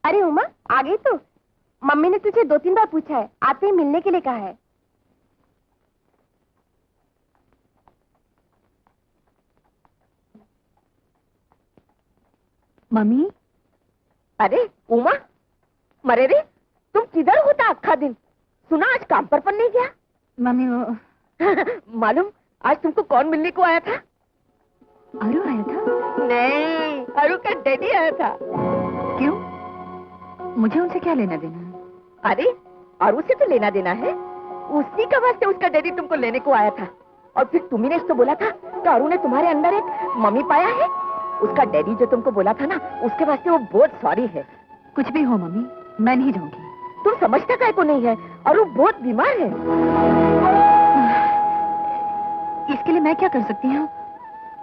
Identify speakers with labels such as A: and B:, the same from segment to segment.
A: अरे उमा, आ गई तू? मम्मी ने तुझे 2-3 बार पूछा है, आते ही मिलने के लिए कहा है।
B: मम्मी।
A: अरे उमा, मरे रे, तुम किधर होता आखा दिन? सुना आज काम पर नहीं गया?
B: मम्मी वो
A: मालूम आज तुमको कौन मिलने को आया था?
B: अरु आया था?
A: नहीं, अरु का डैडी आया था।
B: क्यों? मुझे उनसे क्या लेना देना है?
A: अरे अरु से तो लेना देना है, उसी का वास्ते उसका डैडी तुमको लेने को आया था। और फिर तुम्ही ने तो बोला था कि अरु ने तुम्हारे अंदर एक मम्मी पाया है। उसका डैडी जो तुमको बोला था ना, उसके वास्ते वो बहुत सॉरी है।
B: कुछ भी हो मम्मी, मैं नहीं जाऊंगी।
A: तुम समझता काहे को नहीं है, अरु बहुत बीमार है।
B: इसके लिए मैं क्या कर सकती हूँ?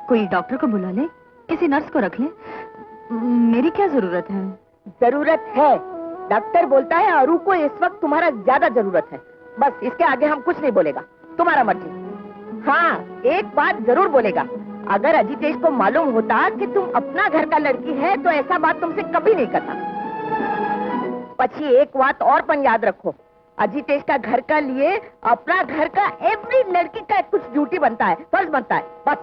B: कोई डॉक्टर को बुला ले, किसी नर्स को रख ले, मेरी क्या जरूरत है?
A: जरूरत है, डॉक्टर बोलता है अरु को इस वक्त तुम्हारा ज्यादा जरूरत है। बस इसके आगे हम कुछ नहीं बोलेगा, तुम्हारा मर्जी। हाँ, एक बात जरूर बोलेगा, अगर अजितेश को मालूम होता कि तुम अपना घर का लड़की है तो ऐसा बात तुमसे कभी नहीं करता। पछी एक बात और पण याद रखो, अजितेश का घर का लिए अपना घर का एवरी लड़की का कुछ ड्यूटी बनता है, फर्ज बनता है, बस।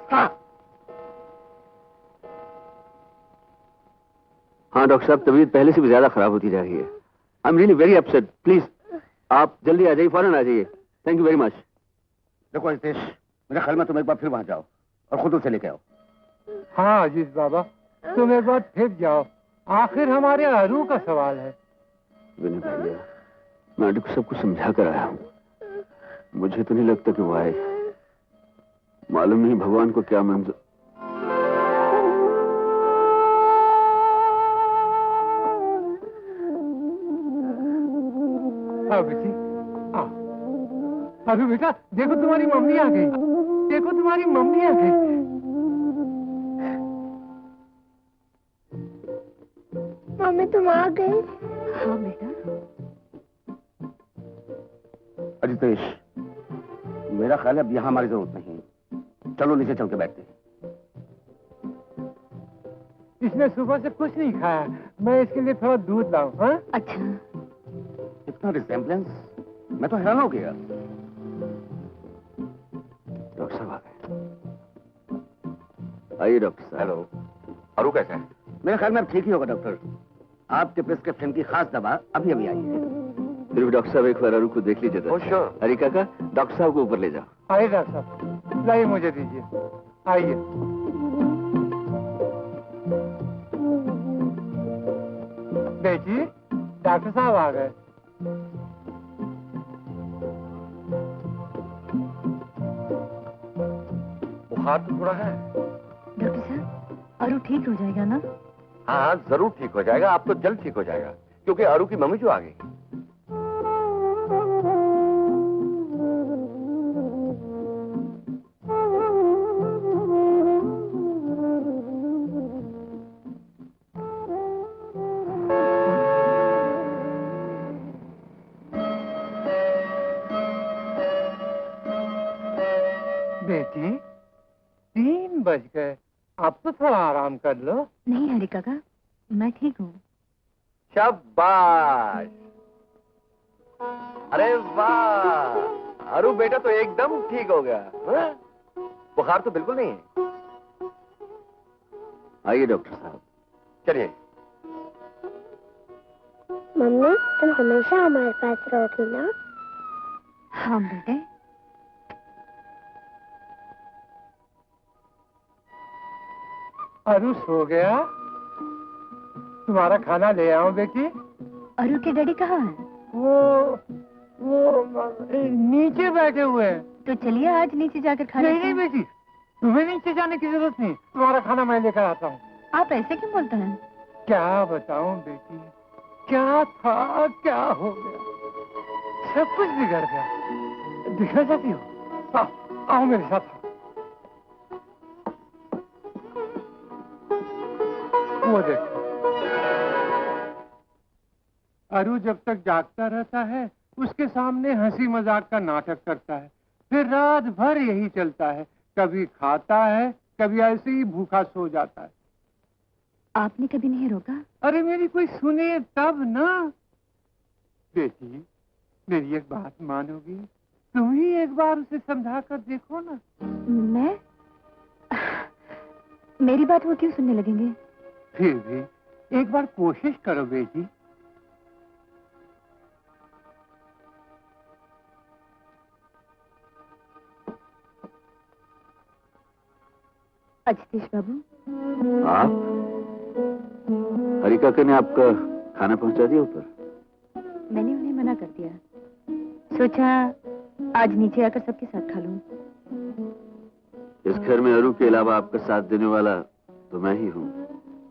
C: हाँ डॉक्टर साहब, तबीयत पहले से भी ज्यादा खराब होती जा रही है। I am really very upset. Please आप जल्दी आ जाइए, फौरन आ जाइए। Thank you very much.
D: देखो अजितेश, मेरे ख्याल में तुम एक बार फिर वहां जाओ और खुद उसे लेके आओ।
E: हाँ अजीज बाबा, तुम एक बार फिर जाओ, आखिर हमारे अरु का सवाल है।
C: विनय भैया, मैं आंटी को सब कुछ समझा कर आया हूँ, मुझे तो नहीं लगता कि वो आए। मालूम नहीं भगवान को क्या मंजूर।
E: बेटी, अभी बेटा देखो तुम्हारी मम्मी आ गई, देखो तुम्हारी मम्मी आ गई।
A: मम्मी तुम आ गई?
B: हाँ बेटा।
D: अजितेश, मेरा ख्याल है अब यहाँ हमारी जरूरत नहीं, चलो नीचे चल के बैठते हैं।
E: इसने सुबह से कुछ नहीं खाया, मैं इसके लिए थोड़ा दूध लाऊं? हाँ?
B: अच्छा।
D: इतना रिसेम्बलेंस, मैं तो हैरान हो गया।
C: डॉक्टर साहब आ गए। आइए डॉक्टर साहब।
D: हेलो, अरु कैसा है? मेरे ख्याल में अब ठीक ही होगा डॉक्टर, आपके प्रिस्क्रिप्शन की खास दवा अभी अभी आई है।
C: फिर भी डॉक्टर साहब एक बार अरु को देख लीजिए। हरी काका, डॉक्टर साहब को ऊपर ले जाओ।
E: आइए डॉक्टर साहब, लाइए मुझे दीजिए, आइए। बेटी, डॉक्टर साहब आ गए।
D: बुखार तो थोड़ा है।
B: डॉक्टर साहब, अरु ठीक हो जाएगा ना?
D: हाँ जरूर ठीक हो जाएगा, आप तो जल्द ठीक हो जाएगा, क्योंकि अरु की मम्मी जो आ गई।
E: बेटी 3 बज गए, अब तो थोड़ा आराम कर लो।
B: नहीं हरी काका, मैं ठीक हूँ।
D: शाबाश, अरे वाह, अरु बेटा तो एकदम ठीक हो गया। हाँ? बुखार तो बिल्कुल नहीं है।
C: आइए डॉक्टर साहब।
D: चलिए।
A: मम्मी तुम हमेशा हमारे पास रहोगी ना?
B: हाँ बेटे।
E: अरु सो गया? तुम्हारा खाना ले आओ बेटी?
B: अरु के डैडी कहाँ है?
E: वो नीचे बैठे हुए हैं।
B: तो चलिए आज नीचे जाकर खा
E: नहीं
B: लेते
E: नहीं
B: हैं।
E: बेटी, तुम्हें नीचे जाने की जरूरत नहीं, तुम्हारा खाना मैं लेकर आता हूँ।
B: आप ऐसे क्यों बोलते हैं?
E: क्या बताऊं बेटी, क्या था क्या हो गया, सब कुछ बिगड़ गया। दिखना चाहती हो? आओ मेरे साथ। वो देखो, अरु जब तक जागता रहता है उसके सामने हंसी मजाक का नाटक करता है, फिर रात भर यही चलता है, कभी खाता है कभी ऐसे ही भूखा सो जाता है।
B: आपने कभी नहीं रोका?
E: अरे मेरी कोई सुने तब ना। बेटी, मेरी एक बात मानोगी? तुम ही एक बार उसे समझा कर देखो ना।
B: मैं? मेरी बात वो क्यों सुनने लगेंगे?
E: फिर भी एक बार कोशिश करो बेटी।
B: अजितेश बाबू,
C: आप? हरी काका ने आपका खाना पहुंचा दिया ऊपर?
B: मैंने उन्हें मना कर दिया। सोचा आज नीचे आकर सबके साथ खा लूं।
C: इस घर में अरू के अलावा आपका साथ देने वाला तो मैं ही हूँ।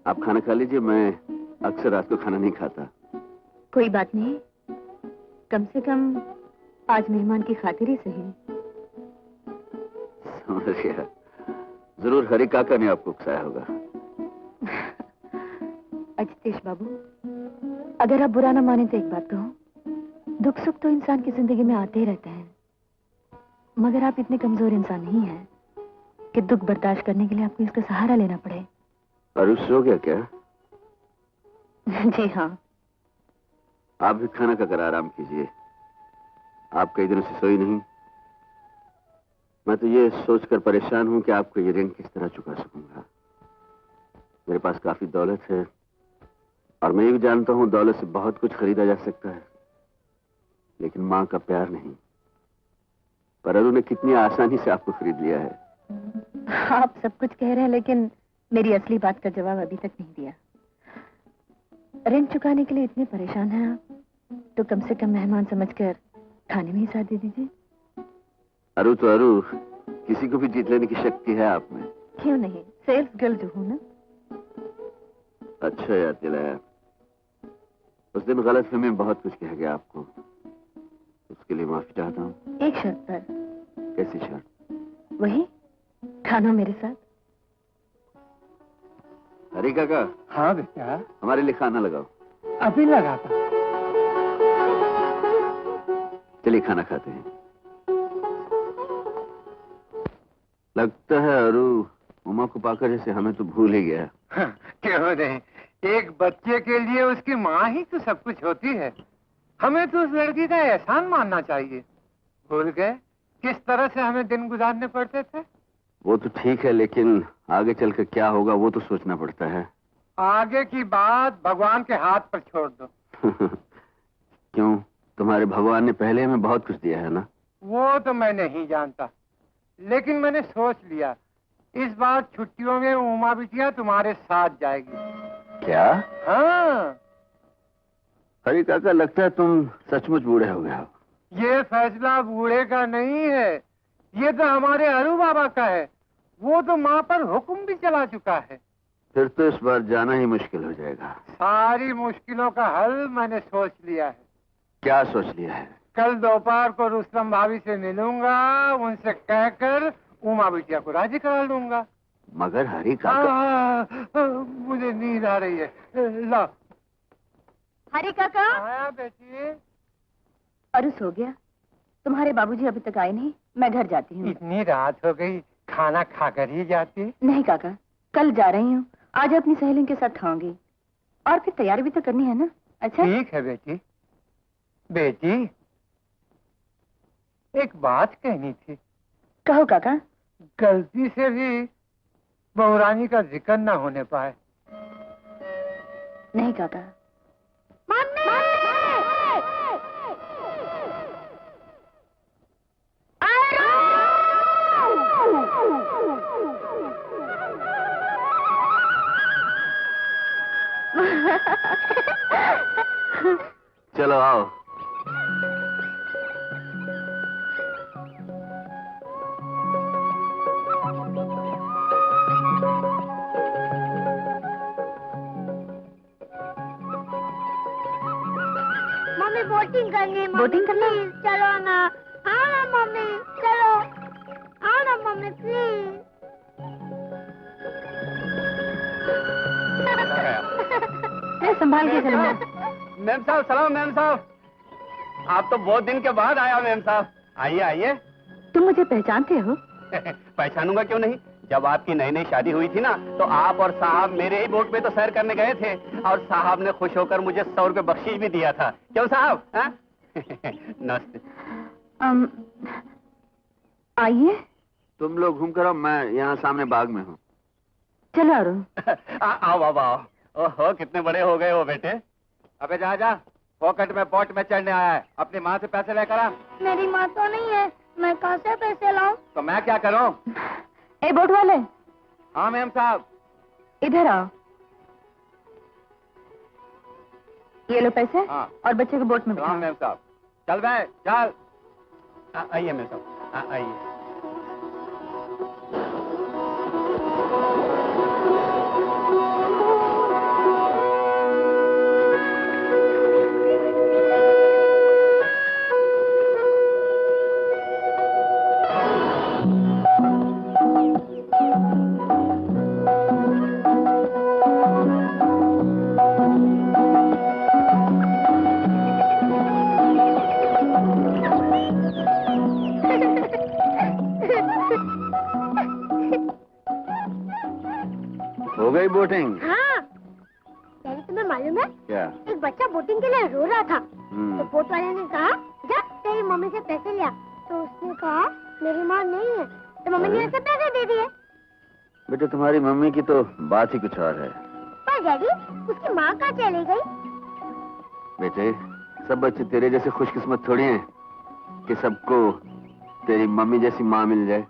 C: आप खाना खा लीजिए, मैं अक्सर रात को खाना नहीं खाता।
B: कोई बात नहीं, कम से कम आज मेहमान की खातिर ही सही।
C: समझ गया। जरूर हरी काका ने आपको उकसाया होगा।
B: अजितेश बाबू, अगर आप बुरा ना माने तो एक बात कहूं, दुख सुख तो इंसान की जिंदगी में आते ही रहते हैं, मगर आप इतने कमजोर इंसान नहीं हैं कि दुख बर्दाश्त करने के लिए आपको इसका सहारा लेना पड़े।
C: अरू सो गया क्या?
B: जी हाँ।
C: आप भी खाना खाकर आराम कीजिए। आप कई दिनों से सोई नहीं। मैं तो ये सोचकर परेशान हूं कि आपको ये ऋण किस तरह चुका सकूंगा। मेरे पास काफी दौलत है और मैं ये भी जानता हूं दौलत से बहुत कुछ खरीदा जा सकता है, लेकिन मां का प्यार नहीं। पर अरू ने कितनी आसानी से आपको खरीद लिया है।
B: आप सब कुछ कह रहे हैं, लेकिन मेरी असली बात का जवाब अभी तक नहीं दिया। ऋण चुकाने के लिए इतने परेशान हैं आप, तो कम से कम मेहमान समझकर खाने में ही साथ दे दीजिए।
C: अरू तो अरू, किसी को भी जीत लेने की शक्ति है आप में।
B: क्यों नहीं, सेल्स गर्ल जो हूं ना।
C: अच्छा याद दिलाया। उस दिन गलतफहमी में बहुत कुछ कह गया आपको, उसके लिए माफी चाहता हूँ।
B: एक शर्त पर।
C: कैसी शर्त?
B: वही, खाना मेरे साथ।
C: हरी काका।
E: हाँ बेटा।
C: हमारे लिए खाना लगाओ।
E: अभी लगाता।
C: चलिए खाना खाते हैं। लगता है अरू उमा को पाकर जैसे हमें तो भूल ही गया।
E: हाँ, क्यों नहीं, एक बच्चे के लिए उसकी माँ ही तो सब कुछ होती है। हमें तो उस लड़की का एहसान मानना चाहिए। भूल गए किस तरह से हमें दिन गुजारने पड़ते थे।
C: वो तो ठीक है, लेकिन आगे चलकर क्या होगा वो तो सोचना पड़ता है।
E: आगे की बात भगवान के हाथ पर छोड़ दो।
C: क्यों, तुम्हारे भगवान ने पहले हमें बहुत कुछ दिया है ना?
E: वो तो मैं नहीं जानता, लेकिन मैंने सोच लिया इस बार छुट्टियों में उमा बिटिया तुम्हारे साथ जाएगी।
C: क्या?
E: हाँ।
C: हरी काका, लगता है तुम सचमुच बूढ़े हो गए हो।
E: ये फैसला बूढ़े का नहीं है, ये तो हमारे अरू बाबा का है। वो तो माँ पर हुक्म भी चला चुका है।
C: फिर तो इस बार जाना ही मुश्किल हो जाएगा।
E: सारी मुश्किलों का हल मैंने सोच लिया है।
C: क्या सोच लिया है?
E: कल दोपहर को रुस्तम भाभी से मिलूंगा, उनसे कहकर उमा बिटिया को राजी करा लूंगा।
C: मगर हरी काका।
E: मुझे नींद आ रही है। ला।
B: हरी काका।
E: आया बेटी।
B: अरू सो गया? तुम्हारे बाबूजी अभी तक आए नहीं, मैं घर जाती हूँ।
E: इतनी रात हो गई, खाना खाकर ही जाती?
B: नहीं काका, कल जा रही हूँ, आज अपनी सहेलियों के साथ खाऊंगी, और फिर तैयारी भी तो करनी है ना। अच्छा
E: ठीक है बेटी। बेटी, एक बात कहनी थी।
B: कहो काका।
E: गलती से भी बहुरानी का जिक्र ना होने पाए।
B: नहीं काका।
C: चलो आओ।
F: मम्मी बोटिंग करनी।
B: बोटिंग करना?
F: प्लीज चलो ना। हाँ ना मम्मी, चलो। हाँ ना मम्मी प्लीज।
B: संभाल के चलना।
D: मैम साहब, सलाम मैम साहब। आप तो बहुत दिन के बाद आया मैम साहब। आइए आइए।
B: तुम मुझे पहचानते हो?
D: पहचानूंगा क्यों नहीं, जब आपकी नई नई शादी हुई थी ना, तो आप और साहब मेरे ही बोट पे तो सैर करने गए थे, और साहब ने खुश होकर मुझे 100 रुपए बख्शीश भी दिया था। क्यों साहब? हाँ? नमस्ते।
B: आइए।
C: तुम लोग घूम कर आओ, मैं यहाँ सामने बाग में हूँ।
B: चलो अरुण।
D: आओ बाबा आओ। ओहो, कितने बड़े हो गए हो बेटे।
E: अबे जा पॉकेट में बोट में चढ़ने आया है, अपनी माँ से पैसे लेकर आ।
F: मेरी माँ तो नहीं है, मैं कहाँ से पैसे लाऊं?
E: तो मैं क्या करूं?
B: ए बोट वाले।
E: हाँ मैम साहब।
B: इधर आओ। ये लो पैसे।
E: हाँ।
B: और बच्चे को बोट में
E: हाँ
B: बिठाओ।
E: मैम साहब। चल बे चल।
D: आइए मेरे साहब, आइए।
C: हो गई बोटिंग?
F: हाँ डैडी, तुम्हें मालूम है
C: क्या?
F: एक बच्चा बोटिंग के लिए रो रहा था। तो बोट वाले ने कहा जा तेरी मम्मी से पैसे लिया। तो उसने कहा मेरी माँ नहीं है, तो मम्मी ने उसे पैसे दे दिए।
C: बेटे तुम्हारी मम्मी की तो बात ही कुछ और है।
F: पर डैडी उसकी माँ कहाँ चली गई?
C: बेटे सब बच्चे तेरे जैसे खुशकिस्मत थोड़ी हैं कि सबको तेरी मम्मी जैसी माँ मिल जाए।